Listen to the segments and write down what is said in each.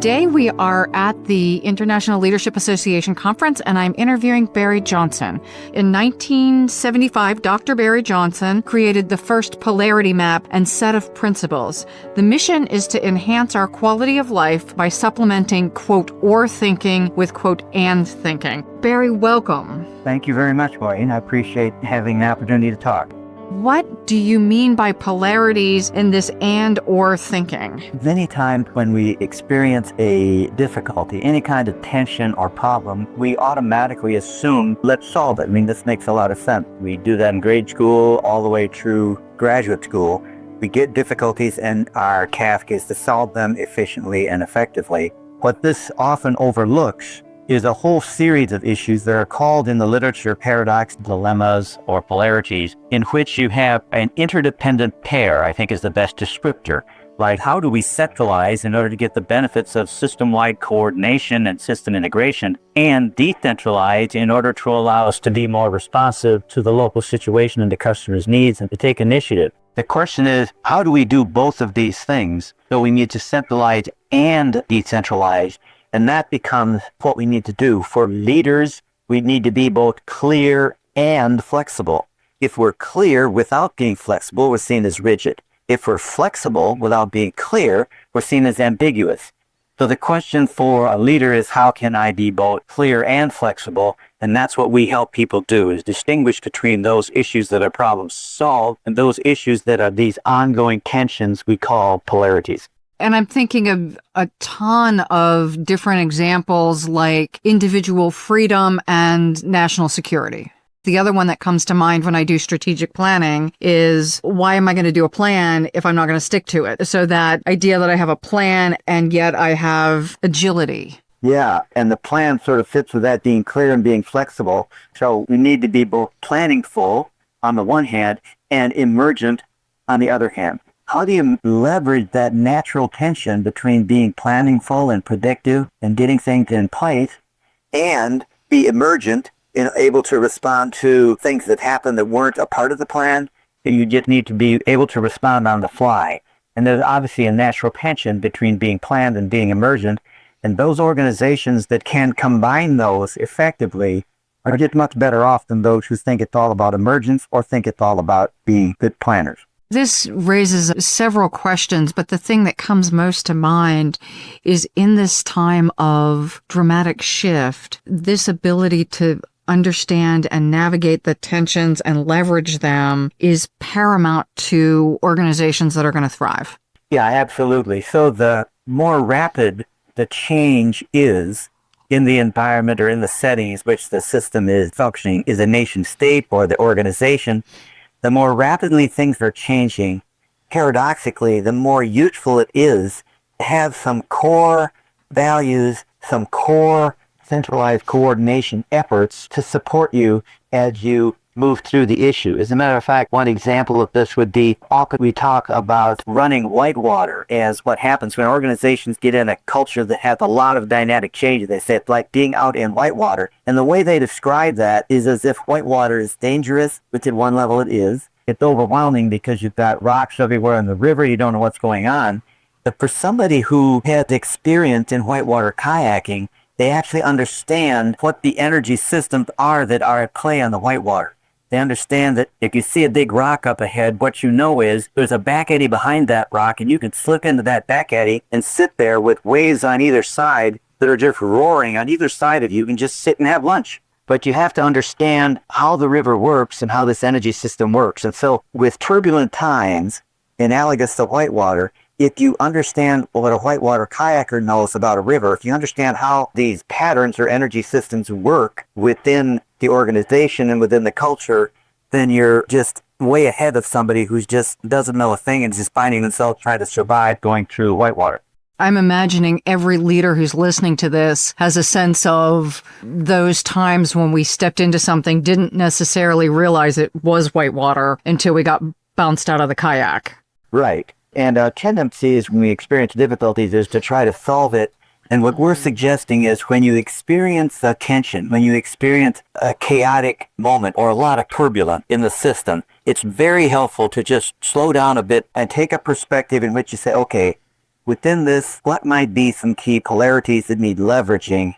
Today we are at the International Leadership Association Conference, and I'm interviewing Barry Johnson. In 1975, Dr. Barry Johnson created the first Polarity Map and set of principles. The mission is to enhance our quality of life by supplementing, quote, or thinking with, quote, and thinking. Barry, welcome. Thank you very much, Maureen. I appreciate having the opportunity to talk. What do you mean by polarities in this and or thinking? Many times when we experience a difficulty, any kind of tension or problem, we automatically assume, let's solve it. I mean, this makes a lot of sense. We do that in grade school all the way through graduate school. We get difficulties and our task is to solve them efficiently and effectively. What this often overlooks is a whole series of issues that are called in the literature paradox, dilemmas, or polarities, in which you have an interdependent pair, I think is the best descriptor. Like, how do we centralize in order to get the benefits of system-wide coordination and system integration, and decentralize in order to allow us to be more responsive to the local situation and the customer's needs and to take initiative? The question is, how do we do both of these things? So we need to centralize and decentralize. And that becomes what we need to do. For leaders, we need to be both clear and flexible. If we're clear without being flexible, we're seen as rigid. If we're flexible without being clear, we're seen as ambiguous. So the question for a leader is, how can I be both clear and flexible? And that's what we help people do, is distinguish between those issues that are problem solved and those issues that are these ongoing tensions we call polarities. And I'm thinking of a ton of different examples like individual freedom and national security. The other one that comes to mind when I do strategic planning is, why am I going to do a plan if I'm not going to stick to it? So that idea that I have a plan and yet I have agility. Yeah, and the plan sort of fits with that being clear and being flexible. So we need to be both planningful on the one hand and emergent on the other hand. How do you leverage that natural tension between being planningful and predictive and getting things in place and be emergent and able to respond to things that happen that weren't a part of the plan? You just need to be able to respond on the fly. And there's obviously a natural tension between being planned and being emergent. And those organizations that can combine those effectively are just much better off than those who think it's all about emergence or think it's all about being good planners. This raises several questions, but the thing that comes most to mind is, in this time of dramatic shift, this ability to understand and navigate the tensions and leverage them is paramount to organizations that are going to thrive. Yeah, absolutely. So the more rapid the change is in the environment or in the settings which the system is functioning, is a nation state or the organization, the more rapidly things are changing, paradoxically, the more useful it is to have some core values, some core centralized coordination efforts to support you as you move through the issue. As a matter of fact, one example of this would be, often we talk about running whitewater as what happens when organizations get in a culture that has a lot of dynamic changes. They say it's like being out in whitewater. And the way they describe that is as if whitewater is dangerous, which at one level it is. It's overwhelming because you've got rocks everywhere in the river, you don't know what's going on. But for somebody who has experience in whitewater kayaking, they actually understand what the energy systems are that are at play on the whitewater. They understand that if you see a big rock up ahead, what you know is there's a back eddy behind that rock, and you can slip into that back eddy and sit there with waves on either side that are just roaring on either side of you and just sit and have lunch. But you have to understand how the river works and how this energy system works. And so with turbulent times, analogous to whitewater, if you understand what a whitewater kayaker knows about a river, if you understand how these patterns or energy systems work within the organization and within the culture, then you're just way ahead of somebody who's just doesn't know a thing and is just finding themselves trying to survive going through whitewater. I'm imagining every leader who's listening to this has a sense of those times when we stepped into something, didn't necessarily realize it was whitewater until we got bounced out of the kayak. Right. And our tendency is, when we experience difficulties, is to try to solve it. And what we're suggesting is, when you experience a tension, when you experience a chaotic moment or a lot of turbulence in the system, it's very helpful to just slow down a bit and take a perspective in which you say, okay, Within this, what might be some key polarities that need leveraging,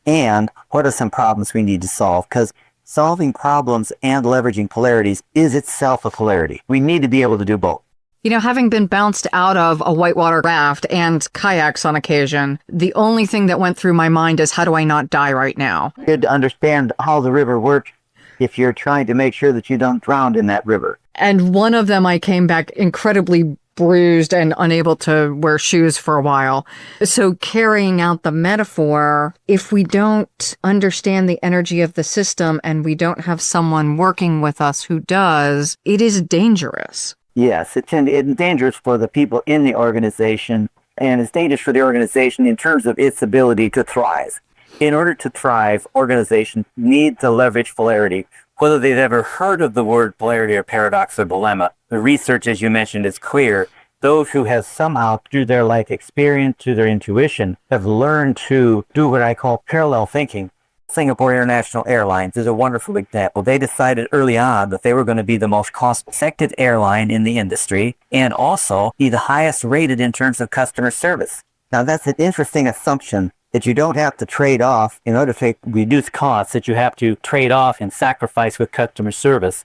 and what are some problems we need to solve? Because solving problems and leveraging polarities is itself a polarity. We need to be able to do both. You know, having been bounced out of a whitewater raft and kayaks on occasion, the only thing that went through my mind is, how do I not die right now? Good to understand how the river works if you're trying to make sure that you don't drown in that river. And one of them, I came back incredibly bruised and unable to wear shoes for a while. So carrying out the metaphor, if we don't understand the energy of the system and we don't have someone working with us who does, it is dangerous. Yes, it's dangerous for the people in the organization, and it's dangerous for the organization in terms of its ability to thrive. In order to thrive, organizations need to leverage polarity. Whether they've ever heard of the word polarity or paradox or dilemma, the research, as you mentioned, is clear. Those who have somehow, through their life experience, through their intuition, have learned to do what I call parallel thinking. Singapore International Airlines is a wonderful example. They decided early on that they were going to be the most cost-effective airline in the industry and also be the highest rated in terms of customer service. Now, that's an interesting assumption, that you don't have to trade off in order to reduce costs, that you have to trade off and sacrifice with customer service.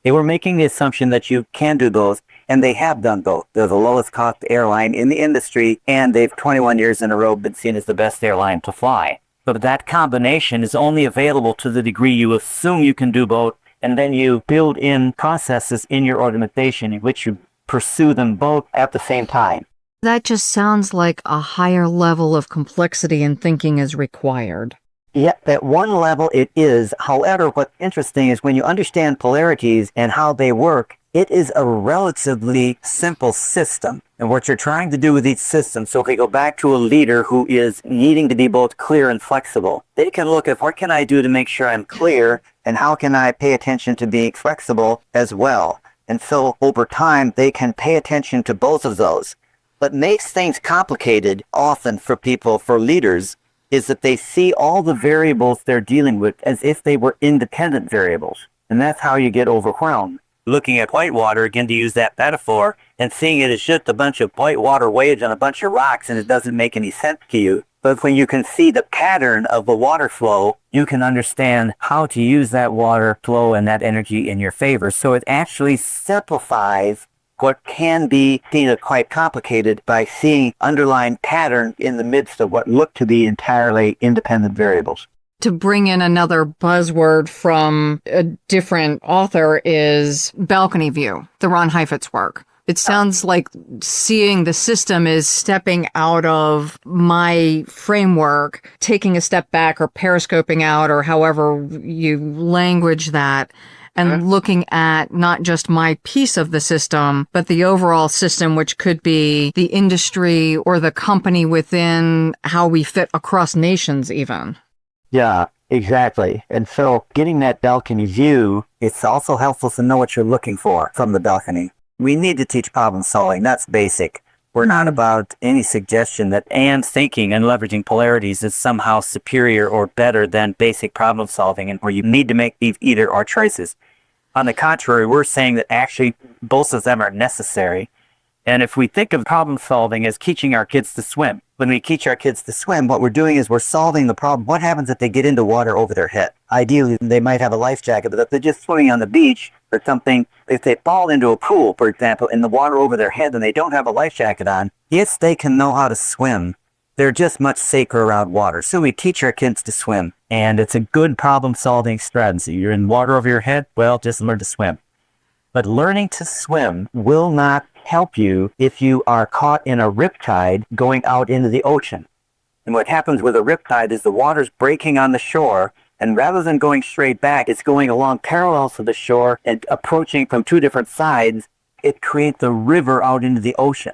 They were making the assumption that you can do those, and they have done both. They're the lowest cost airline in the industry, and they've 21 years in a row been seen as the best airline to fly. But that combination is only available to the degree you assume you can do both, and then you build in processes in your organization in which you pursue them both at the same time. That just sounds like a higher level of complexity and thinking is required. Yeah, at one level it is. However, what's interesting is when you understand polarities and how they work, it is a relatively simple system. And what you're trying to do with each system, so if we go back to a leader who is needing to be both clear and flexible, they can look at what can I do to make sure I'm clear, and how can I pay attention to being flexible as well. And so over time, they can pay attention to both of those. What makes things complicated often for people, for leaders, is that they see all the variables they're dealing with as if they were independent variables. And that's how you get overwhelmed. Looking at whitewater, again, to use that metaphor, and seeing it as just a bunch of whitewater waves on a bunch of rocks, and it doesn't make any sense to you. But when you can see the pattern of the water flow, you can understand how to use that water flow and that energy in your favor. So it actually simplifies what can be seen as quite complicated by seeing underlying pattern in the midst of what look to be entirely independent variables. To bring in another buzzword from a different author is balcony view, the Ron Heifetz work. It sounds like seeing the system is stepping out of my framework, taking a step back or periscoping out, or however you language that, and looking at not just my piece of the system, but the overall system, which could be the industry or the company within how we fit across nations even. Yeah, exactly. And so getting that balcony view, it's also helpful to know what you're looking for from the balcony. We need to teach problem solving. That's basic. We're not about any suggestion that and thinking and leveraging polarities is somehow superior or better than basic problem solving, and where you need to make either or choices. On the contrary, we're saying that actually both of them are necessary. And if we think of problem solving as teaching our kids to swim, when we teach our kids to swim, what we're doing is we're solving the problem. What happens if they get into water over their head? Ideally, they might have a life jacket, but if they're just swimming on the beach or something, if they fall into a pool, for example, in the water over their head and they don't have a life jacket on, yes, they can know how to swim. They're just much safer around water. So we teach our kids to swim, and it's a good problem-solving strategy. You're in water over your head, well, just learn to swim. But learning to swim will not help you if you are caught in a riptide going out into the ocean. And what happens with a riptide is the water's breaking on the shore, and rather than going straight back, it's going along parallel to the shore and approaching from two different sides. It creates a river out into the ocean.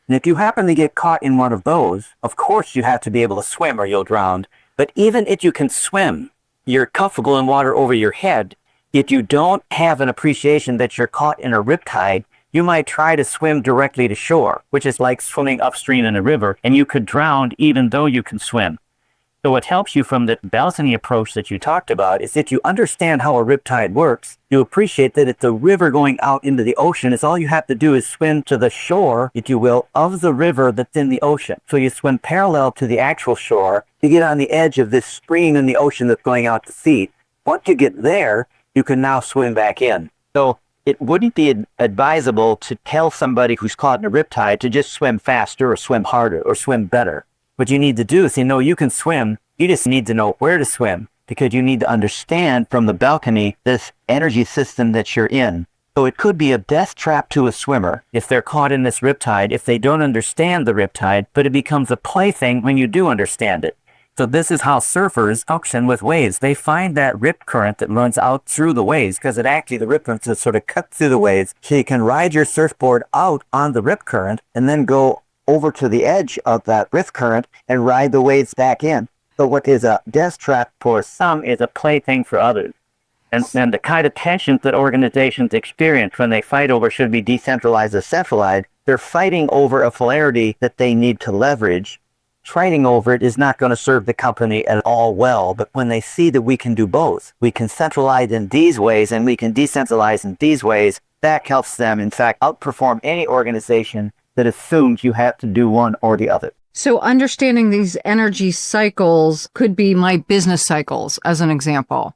And if you happen to get caught in one of those, of course you have to be able to swim or you'll drown. But even if you can swim, you're comfortable in water over your head. If you don't have an appreciation that you're caught in a riptide, you might try to swim directly to shore, which is like swimming upstream in a river, and you could drown even though you can swim. So what helps you from the balcony approach that you talked about is that you understand how a riptide works. You appreciate that it's a river going out into the ocean. It's all you have to do is swim to the shore, if you will, of the river that's in the ocean. So you swim parallel to the actual shore. You get on the edge of this stream in the ocean that's going out to sea. Once you get there, you can now swim back in. So it wouldn't be advisable to tell somebody who's caught in a riptide to just swim faster or swim harder or swim better. What you need to do is say, no, you can swim. You just need to know where to swim, because you need to understand from the balcony this energy system that you're in. So it could be a death trap to a swimmer if they're caught in this riptide, if they don't understand the riptide, but it becomes a plaything when you do understand it. So this is how surfers function with waves. They find that rip current that runs out through the waves, because it actually, the rip current just sort of cuts through the waves. So you can ride your surfboard out on the rip current and then go over to the edge of that rip current and ride the waves back in. So what is a death trap for some is a plaything for others. And the kind of tensions that organizations experience when they fight over should be decentralized or centralized, they're fighting over a polarity that they need to leverage. Fighting over it is not going to serve the company at all well, but when they see that we can do both, we can centralize in these ways and we can decentralize in these ways, that helps them, in fact, outperform any organization that assumes you have to do one or the other. So understanding these energy cycles could be my business cycles, as an example.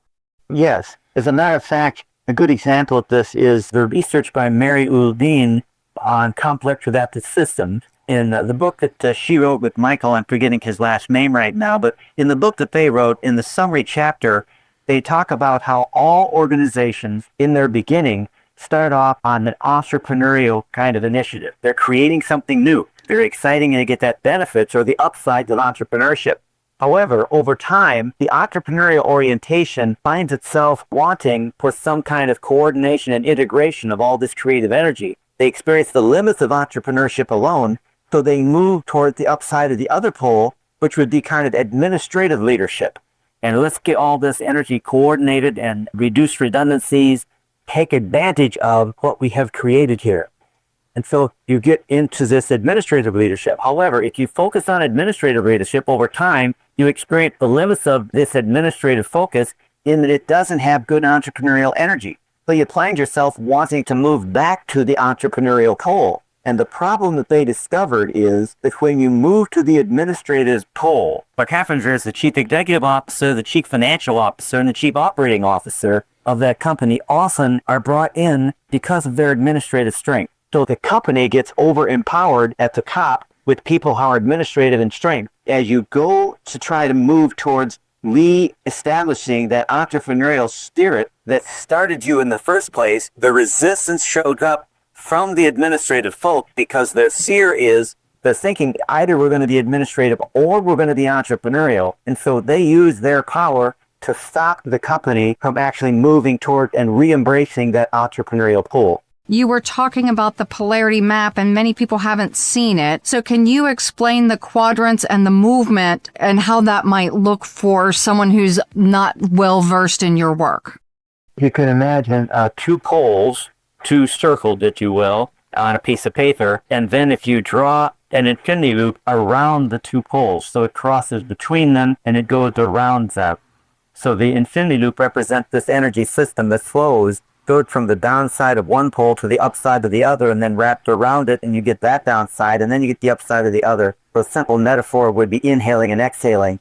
Yes. As a matter of fact, a good example of this is the research by Mary Uldeen on complex adaptive systems. In the book that she wrote with Michael, I'm forgetting his last name right now, but in the book that they wrote, in the summary chapter, they talk about how all organizations in their beginning start off on an entrepreneurial kind of initiative. They're creating something new, very exciting, and they get that benefits or the upsides of entrepreneurship. However, over time, the entrepreneurial orientation finds itself wanting for some kind of coordination and integration of all this creative energy. They experience the limits of entrepreneurship alone, so they move toward the upside of the other pole, which would be kind of administrative leadership. And let's get all this energy coordinated and reduce redundancies, take advantage of what we have created here. And so you get into this administrative leadership. However, if you focus on administrative leadership over time, you experience the limits of this administrative focus in that it doesn't have good entrepreneurial energy. So you find yourself wanting to move back to the entrepreneurial pole. And the problem that they discovered is that when you move to the administrative pole, what happens is the chief executive officer, the chief financial officer, and the chief operating officer of that company often are brought in because of their administrative strength. So the company gets over-empowered at the top with people who are administrative in strength. As you go to try to move towards re-establishing that entrepreneurial spirit that started you in the first place, the resistance showed up from the administrative folk because their fear is they're thinking either we're going to be administrative or we're going to be entrepreneurial. And so they use their power to stop the company from actually moving toward and re-embracing that entrepreneurial pull. You were talking about the polarity map, and many people haven't seen it. So can you explain the quadrants and the movement and how that might look for someone who's not well versed in your work? You can imagine two poles, two circled, if you will, on a piece of paper. And then if you draw an infinity loop around the two poles, so it crosses between them and it goes around them. So the infinity loop represents this energy system that flows, goes from the downside of one pole to the upside of the other, and then wrapped around it, and you get that downside, and then you get the upside of the other. So a simple metaphor would be inhaling and exhaling.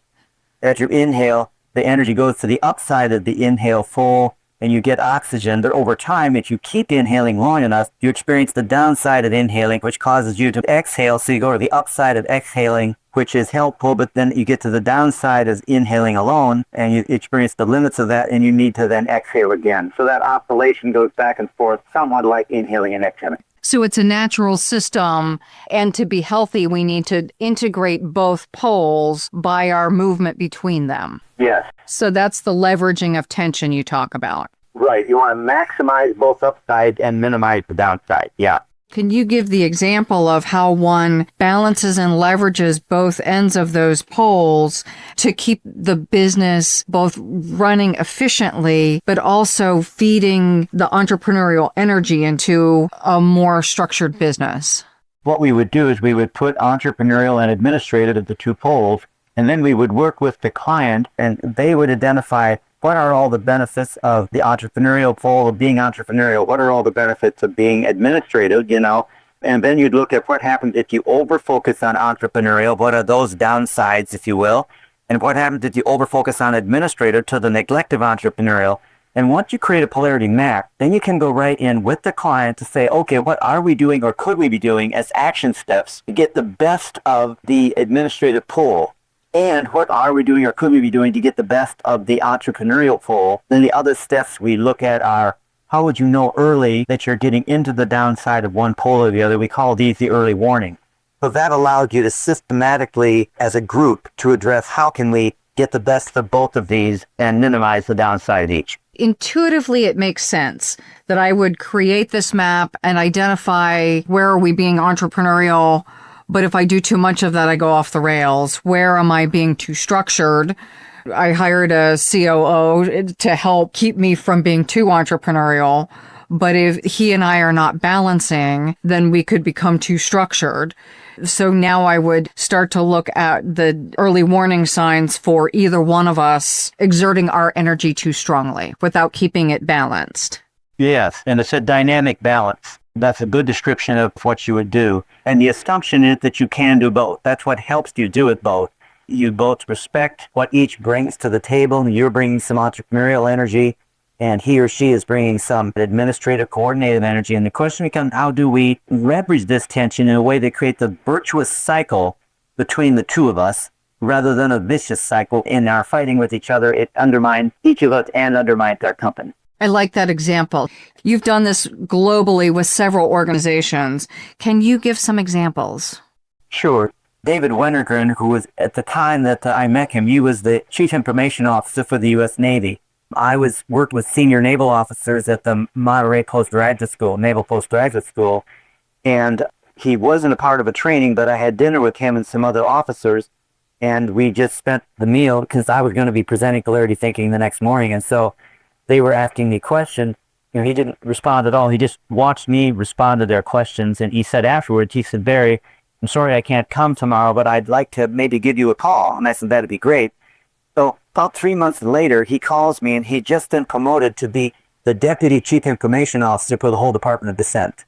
As you inhale, the energy goes to the upside of the inhale full, and you get oxygen. But over time, if you keep inhaling long enough, you experience the downside of inhaling, which causes you to exhale. So you go to the upside of exhaling, which is helpful, but then you get to the downside of inhaling alone, and you experience the limits of that, and you need to then exhale again. So that oscillation goes back and forth, somewhat like inhaling and exhaling. So it's a natural system, and to be healthy, we need to integrate both poles by our movement between them. Yes. So that's the leveraging of tension you talk about. Right. You want to maximize both upside and minimize the downside. Yeah. Can you give the example of how one balances and leverages both ends of those poles to keep the business both running efficiently, but also feeding the entrepreneurial energy into a more structured business? What we would do is we would put entrepreneurial and administrative at the two poles, And then we would work with the client and they would identify what are all the benefits of the entrepreneurial pole of being entrepreneurial? What are all the benefits of being administrative, And then you'd look at what happens if you over-focus on entrepreneurial. What are those downsides, if you will? And what happens if you over-focus on administrative to the neglect of entrepreneurial? And once you create a polarity map, then you can go right in with the client to say, okay, what are we doing or could we be doing as action steps to get the best of the administrative pole? And what are we doing or could we be doing to get the best of the entrepreneurial pole? Then the other steps we look at are, how would you know early that you're getting into the downside of one pole or the other? We call these the early warning. So that allowed you to systematically, as a group, to address how can we get the best of both of these and minimize the downside of each. Intuitively, it makes sense that I would create this map and identify where are we being entrepreneurial. But if I do too much of that, I go off the rails. Where am I being too structured? I hired a COO to help keep me from being too entrepreneurial. But if he and I are not balancing, then we could become too structured. So now I would start to look at the early warning signs for either one of us exerting our energy too strongly without keeping it balanced. Yes, and it's a dynamic balance. That's a good description of what you would do. And the assumption is that you can do both. That's what helps you do it both. You both respect what each brings to the table. You're bringing some entrepreneurial energy, and he or she is bringing some administrative, coordinative energy. And the question becomes, how do we leverage this tension in a way that creates a virtuous cycle between the two of us, rather than a vicious cycle in our fighting with each other? It undermines each of us and undermines our company. I like that example. You've done this globally with several organizations. Can you give some examples? Sure. David Wennergren, who was at the time that I met him, he was the Chief Information Officer for the U.S. Navy. I worked with senior naval officers at the Monterey Postgraduate School, Naval Postgraduate School, and he wasn't a part of a training, but I had dinner with him and some other officers, and we just spent the meal because I was going to be presenting Polarity Thinking the next morning, and so they were asking me questions. He didn't respond at all. He just watched me respond to their questions, and he said afterwards, he said, "Barry, I'm sorry I can't come tomorrow, but I'd like to maybe give you a call." And I said, that'd be great. So about 3 months later, he calls me, and he'd just been promoted to be the Deputy Chief Information Officer for the whole Department of Defense.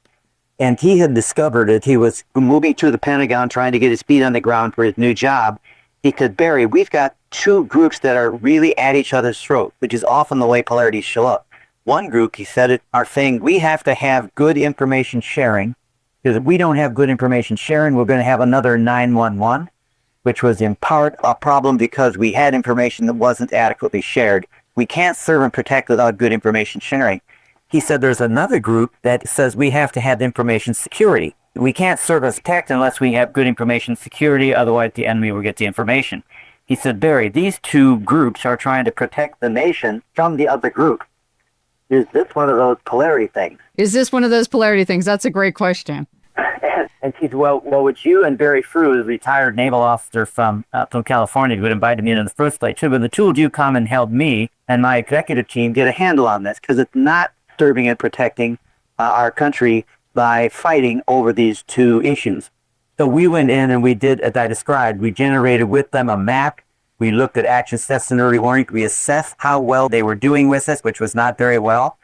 And he had discovered that he was moving to the Pentagon, trying to get his feet on the ground for his new job. He said, "Barry, we've got two groups that are really at each other's throat," which is often the way polarities show up. One group, he said, are saying we have to have good information sharing, because if we don't have good information sharing, we're going to have another 911, which was in part a problem because we had information that wasn't adequately shared. We can't serve and protect without good information sharing. He said there's another group that says we have to have information security. We can't serve and protect unless we have good information security, otherwise the enemy will get the information. He said, "Barry, these two groups are trying to protect the nation from the other group. Is this one of those polarity things?" Is this one of those polarity things? That's a great question. And he said, well, would you and Barry Frew, the retired naval officer from California, who had invited me in the first place, should the two of you come and help me and my executive team get a handle on this? Because it's not serving and protecting our country by fighting over these two issues. So we went in and we did, as I described, we generated with them a map. We looked at action steps and early warning. We assessed how well they were doing with us, which was not very well.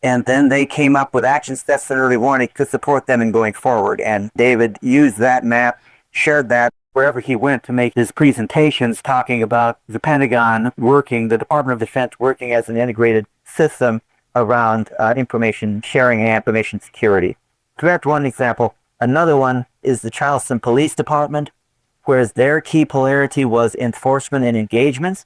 And then they came up with action steps and early warning to support them in going forward. And David used that map, shared that wherever he went to make his presentations talking about the Pentagon working, the Department of Defense working as an integrated system around information sharing and information security. So that's one example. Another one is the Charleston Police Department, whereas their key polarity was enforcement and engagements.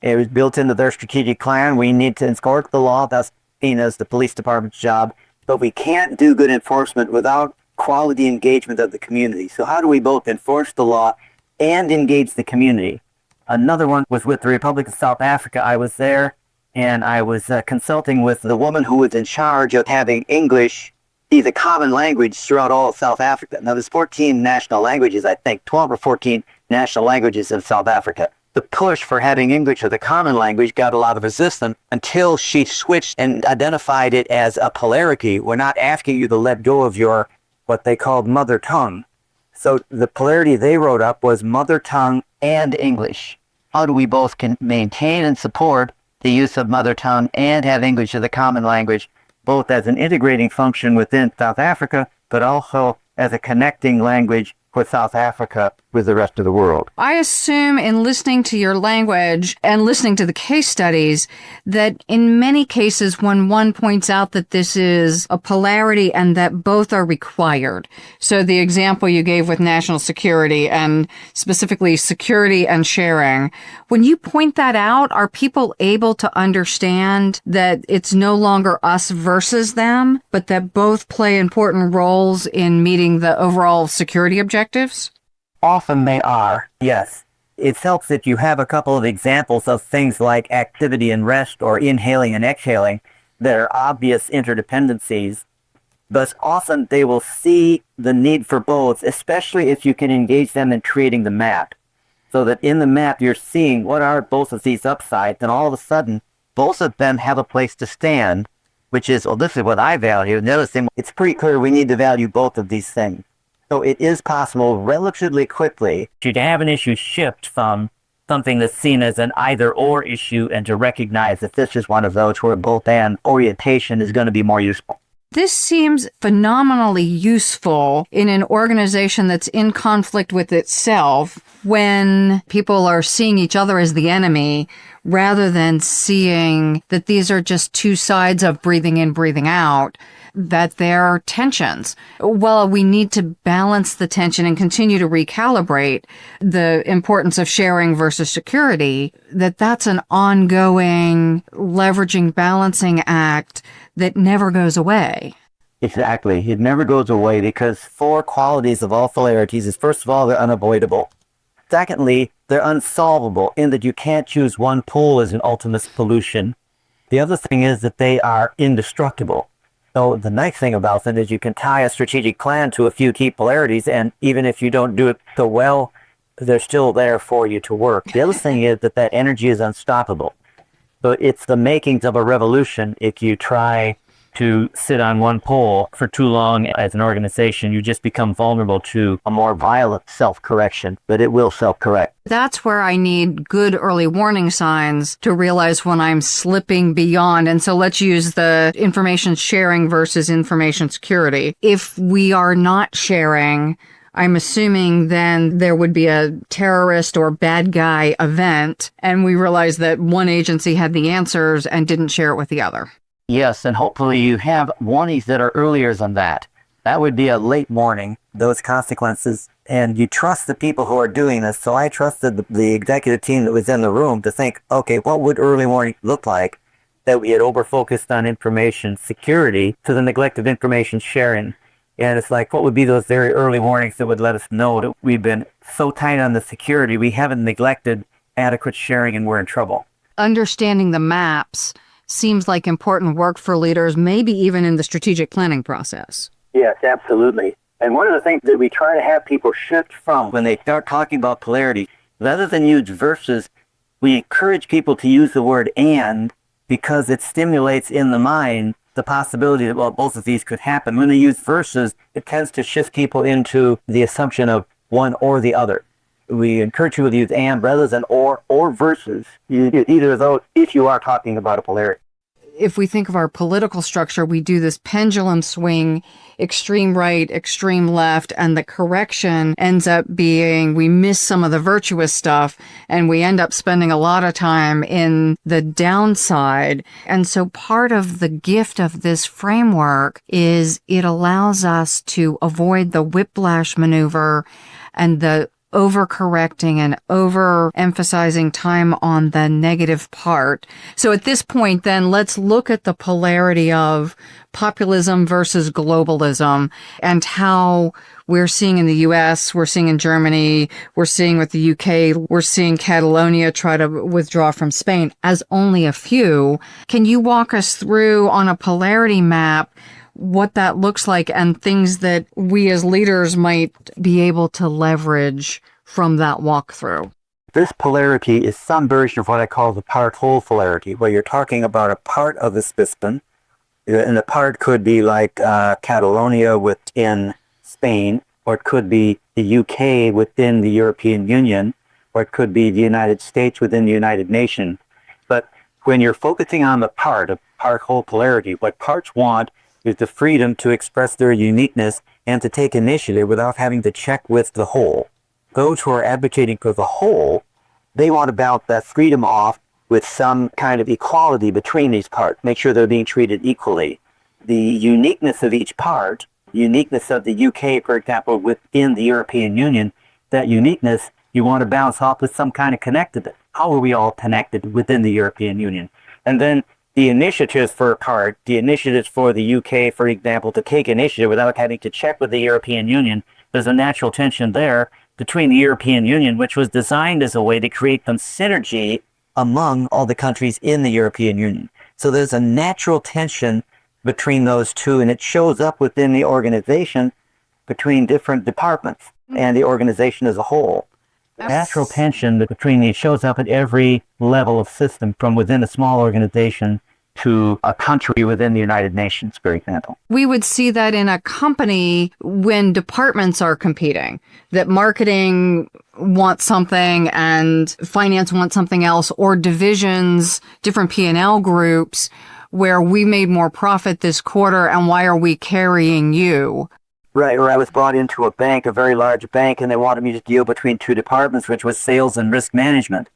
It was built into their strategic plan. We need to enforce the law. That's seen as the police department's job. But we can't do good enforcement without quality engagement of the community. So how do we both enforce the law and engage the community? Another one was with the Republic of South Africa. I was there, and I was consulting with the woman who was in charge of having English be the common language throughout all of South Africa. Now, there's 14 national languages, I think, 12 or 14 national languages in South Africa. The push for having English as a common language got a lot of resistance until she switched and identified it as a polarity. We're not asking you to let go of your, what they called mother tongue. So the polarity they wrote up was mother tongue and English? How do we both can maintain and support the use of mother tongue and have English as a common language, both as an integrating function within South Africa, but also as a connecting language for South Africa with the rest of the world? I assume in listening to your language and listening to the case studies that in many cases when one points out that this is a polarity and that both are required. So the example you gave with national security and specifically security and sharing, when you point that out, are people able to understand that it's no longer us versus them, but that both play important roles in meeting the overall security objectives? Often they are, yes. It helps that you have a couple of examples of things like activity and rest or inhaling and exhaling that are obvious interdependencies, but often they will see the need for both, especially if you can engage them in creating the map. So that in the map you're seeing what are both of these upsides, and all of a sudden both of them have a place to stand, which is, well, this is what I value. And the other thing, it's pretty clear we need to value both of these things. So it is possible relatively quickly to have an issue shift from something that's seen as an either-or issue and to recognize that this is one of those where both-and orientation is going to be more useful. This seems phenomenally useful in an organization that's in conflict with itself when people are seeing each other as the enemy rather than seeing that these are just two sides of breathing in, breathing out, that there are tensions. Well, we need to balance the tension and continue to recalibrate the importance of sharing versus security, that's an ongoing leveraging balancing act that never goes away. Exactly. It never goes away because four qualities of all polarities is, first of all, they're unavoidable. Secondly, they're unsolvable in that you can't choose one pole as an ultimate solution. The other thing is that they are indestructible. So the nice thing about them is you can tie a strategic plan to a few key polarities, and even if you don't do it so well, they're still there for you to work. The other thing is that energy is unstoppable. So it's the makings of a revolution if you try to sit on one pole for too long as an organization. You just become vulnerable to a more violent self-correction, but it will self-correct. That's where I need good early warning signs to realize when I'm slipping beyond. And so let's use the information sharing versus information security. If we are not sharing, I'm assuming then there would be a terrorist or bad guy event, and we realize that one agency had the answers and didn't share it with the other. Yes, and hopefully you have warnings that are earlier than that. That would be a late warning, those consequences, and you trust the people who are doing this. So I trusted the executive team that was in the room to think, okay, what would early warning look like that we had over-focused on information security to the neglect of information sharing? And it's like, what would be those very early warnings that would let us know that we've been so tight on the security, we haven't neglected adequate sharing and we're in trouble? Understanding the maps seems like important work for leaders, maybe even in the strategic planning process. Yes, absolutely. And one of the things that we try to have people shift from when they start talking about polarity, rather than use versus, we encourage people to use the word and, because it stimulates in the mind the possibility that, well, both of these could happen. When they use versus, it tends to shift people into the assumption of one or the other. We encourage people to use and rather than or versus. You use either of those if you are talking about a polarity. If we think of our political structure, we do this pendulum swing, extreme right, extreme left, and the correction ends up being we miss some of the virtuous stuff and we end up spending a lot of time in the downside. And so part of the gift of this framework is it allows us to avoid the whiplash maneuver and the overcorrecting and overemphasizing time on the negative part. So at this point, then, let's look at the polarity of populism versus globalism and how we're seeing in the US, we're seeing in Germany, we're seeing with the UK, we're seeing Catalonia try to withdraw from Spain as only a few. Can you walk us through on a polarity map what that looks like and things that we as leaders might be able to leverage from that walkthrough? This polarity is some version of what I call the part-whole polarity, where you're talking about a part of the system, and the part could be like Catalonia within Spain, or it could be the UK within the European Union, or it could be the United States within the United Nations. But when you're focusing on the part whole polarity, what parts want is the freedom to express their uniqueness and to take initiative without having to check with the whole. Those who are advocating for the whole, they want to bounce that freedom off with some kind of equality between these parts, make sure they're being treated equally. The uniqueness of each part, the uniqueness of the UK, for example, within the European Union, that uniqueness you want to bounce off with some kind of connectedness. How are we all connected within the European Union? And then the initiatives for a part, the initiatives for the UK, for example, to take initiative without having to check with the European Union, there's a natural tension there between the European Union, which was designed as a way to create some synergy among all the countries in the European Union. So there's a natural tension between those two, and it shows up within the organization between different departments and the organization as a whole. The natural tension between these shows up at every level of system, from within a small organization to a country within the United Nations, for example. We would see that in a company when departments are competing, that marketing wants something and finance wants something else, or divisions, different P&L groups, where we made more profit this quarter and why are we carrying you? Right, or I was brought into a bank, a very large bank, and they wanted me to deal between two departments, which was sales and risk management.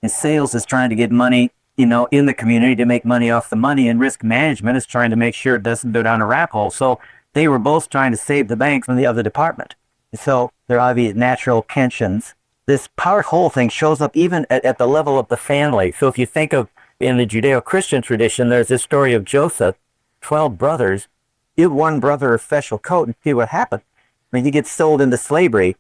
And sales is trying to get money, in the community to make money off the money, and risk management is trying to make sure it doesn't go down a rat hole. So they were both trying to save the bank from the other department. So there are these natural tensions. This part whole thing shows up even at the level of the family. So if you think of, in the Judeo-Christian tradition, there's this story of Joseph, 12 brothers, give one brother a special coat and see what happens. He gets sold into slavery.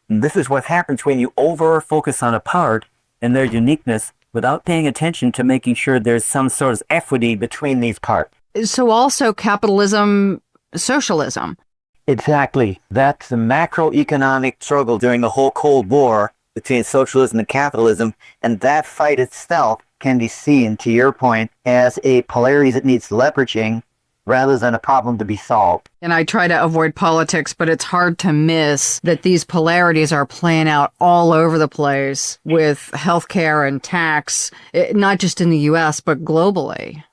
And this is what happens when you over-focus on a part and their uniqueness without paying attention to making sure there's some sort of equity between these parts. So also capitalism, socialism. Exactly. That's the macroeconomic struggle during the whole Cold War between socialism and capitalism, and that fight itself can be seen, to your point, as a polarity that needs leveraging rather than a problem to be solved. And I try to avoid politics, but it's hard to miss that these polarities are playing out all over the place with healthcare and tax, not just in the U.S., but globally.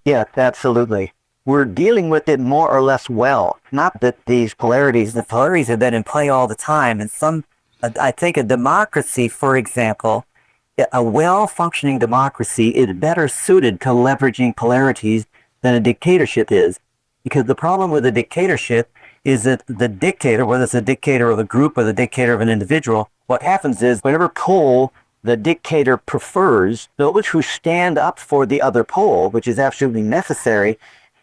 Yes, absolutely. We're dealing with it more or less well. Not that the polarities have been in play all the time. And I think a democracy, for example, a well-functioning democracy is better suited to leveraging polarities than a dictatorship is. Because the problem with a dictatorship is that the dictator, whether it's a dictator of a group or the dictator of an individual, what happens is whatever pole the dictator prefers, those who stand up for the other pole, which is absolutely necessary,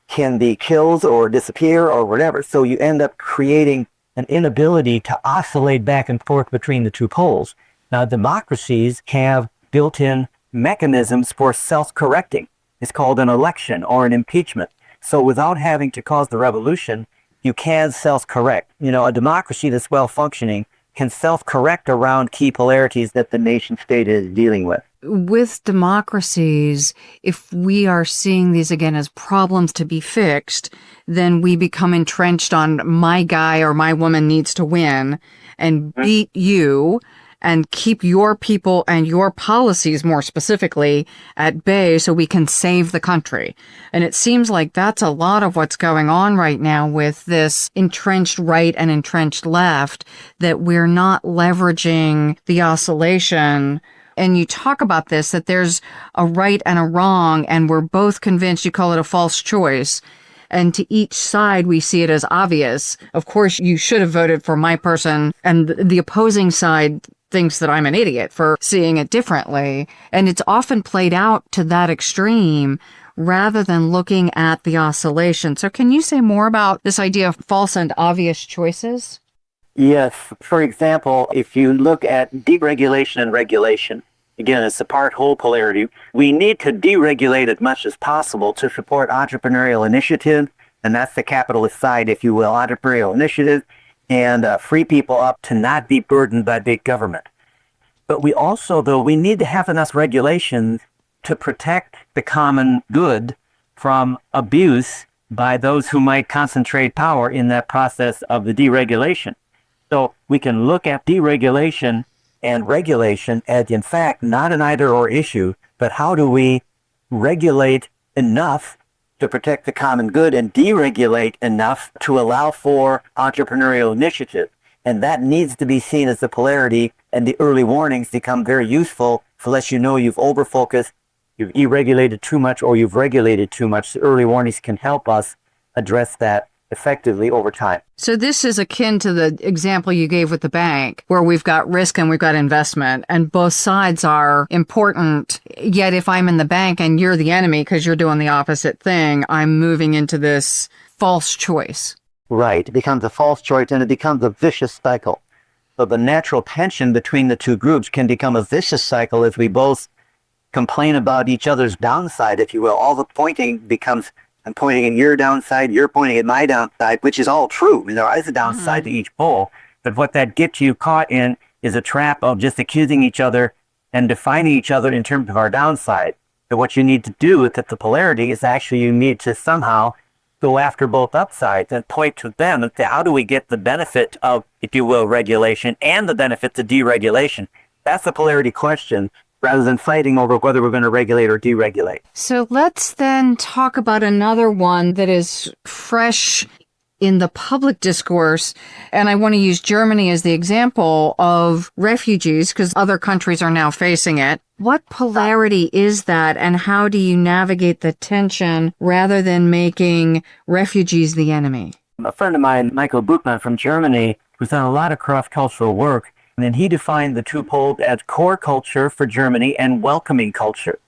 can be killed or disappear or whatever. So you end up creating an inability to oscillate back and forth between the two poles. Now, democracies have built-in mechanisms for self-correcting. It's called an election or an impeachment. So without having to cause the revolution, you can self-correct. A democracy that's well-functioning can self-correct around key polarities that the nation-state is dealing with. With democracies, if we are seeing these again as problems to be fixed, then we become entrenched on my guy or my woman needs to win and beat you and keep your people and your policies, more specifically, at bay so we can save the country. And it seems like that's a lot of what's going on right now with this entrenched right and entrenched left, that we're not leveraging the oscillation. And you talk about this, that there's a right and a wrong, and we're both convinced, you call it a false choice. And to each side, we see it as obvious. Of course, you should have voted for my person, and the opposing side thinks that I'm an idiot for seeing it differently. And it's often played out to that extreme rather than looking at the oscillation. So can you say more about this idea of false and obvious choices? Yes. For example, if you look at deregulation and regulation, again, it's a part-whole polarity. We need to deregulate as much as possible to support entrepreneurial initiative, and that's the capitalist side, if you will, entrepreneurial initiative, and free people up to not be burdened by big government. But we also, though, we need to have enough regulations to protect the common good from abuse by those who might concentrate power in that process of the deregulation. So we can look at deregulation and regulation as, in fact, not an either-or issue, but how do we regulate enough to protect the common good and deregulate enough to allow for entrepreneurial initiative. And that needs to be seen as the polarity, and the early warnings become very useful unless you know you've overfocused, you've deregulated too much, or you've regulated too much. The early warnings can help us address that effectively over time. So this is akin to the example you gave with the bank, where we've got risk and we've got investment, and both sides are important. Yet if I'm in the bank and you're the enemy because you're doing the opposite thing, I'm moving into this false choice. Right. It becomes a false choice, and it becomes a vicious cycle. So the natural tension between the two groups can become a vicious cycle if we both complain about each other's downside, if you will. All the pointing becomes, I'm pointing at your downside, you're pointing at my downside, which is all true. There is a downside to each pole. But what that gets you caught in is a trap of just accusing each other and defining each other in terms of our downside. But what you need to do with the polarity is actually you need to somehow go after both upsides and point to them and say, how do we get the benefit of, if you will, regulation and the benefits of deregulation? That's the polarity question, rather than fighting over whether we're going to regulate or deregulate. So let's then talk about another one that is fresh in the public discourse. And I want to use Germany as the example of refugees, because other countries are now facing it. What polarity is that, and how do you navigate the tension rather than making refugees the enemy? A friend of mine, Michael Buchmann from Germany, who's done a lot of cross-cultural work, and then he defined the two poles as core culture for Germany and welcoming culture.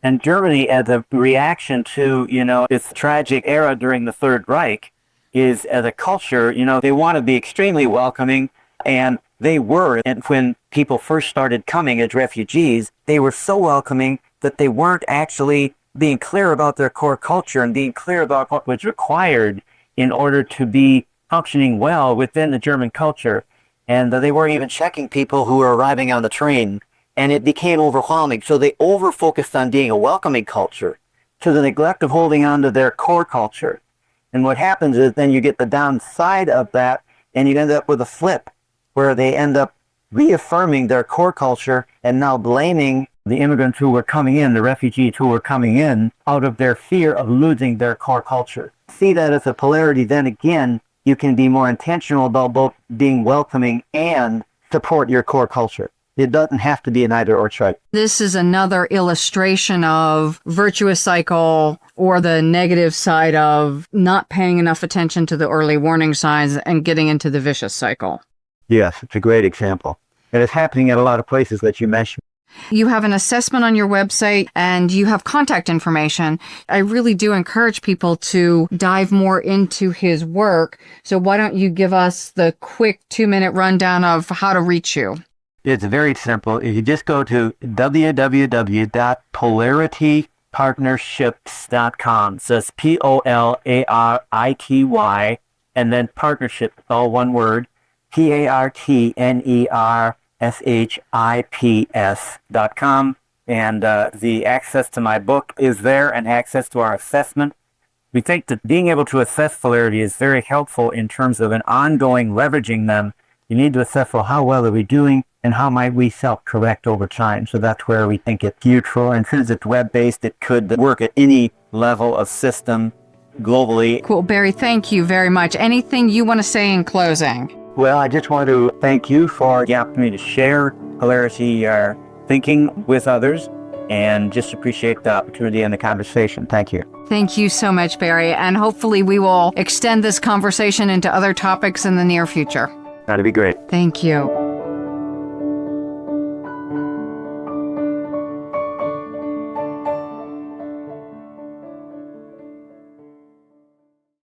And Germany, as a reaction to, this tragic era during the Third Reich, is as a culture, they want to be extremely welcoming, and they were. And when people first started coming as refugees, they were so welcoming that they weren't actually being clear about their core culture and being clear about what was required in order to be functioning well within the German culture. And they weren't even checking people who were arriving on the train. And it became overwhelming. So they over-focused on being a welcoming culture to the neglect of holding on to their core culture. And what happens is then you get the downside of that, and you end up with a flip where they end up reaffirming their core culture and now blaming the immigrants who were coming in, the refugees who were coming in, out of their fear of losing their core culture. See that as a polarity, then again, you can be more intentional about both being welcoming and support your core culture. It doesn't have to be an either or choice. This is another illustration of virtuous cycle, or the negative side of not paying enough attention to the early warning signs and getting into the vicious cycle. Yes, it's a great example. And it's happening at a lot of places that you mentioned. You have an assessment on your website and you have contact information. I really do encourage people to dive more into his work. So why don't you give us the quick 2-minute rundown of how to reach you? It's very simple. If you just go to www.polaritypartnerships.com. So it's P-O-L-A-R-I-T-Y, and then partnership, all one word, PARTNERSHIPS.com. And the access to my book is there, and access to our assessment. We think that being able to assess polarity is very helpful in terms of an ongoing leveraging them. You need to assess, well, how well are we doing, and how might we self-correct over time? So that's where we think it's useful. And since it's web-based, it could work at any level of system globally. Cool. Barry, thank you very much. Anything you want to say in closing? Well, I just want to thank you for the opportunity to share polarity thinking with others, and just appreciate the opportunity and the conversation. Thank you. Thank you so much, Barry. And hopefully we will extend this conversation into other topics in the near future. That'd be great. Thank you.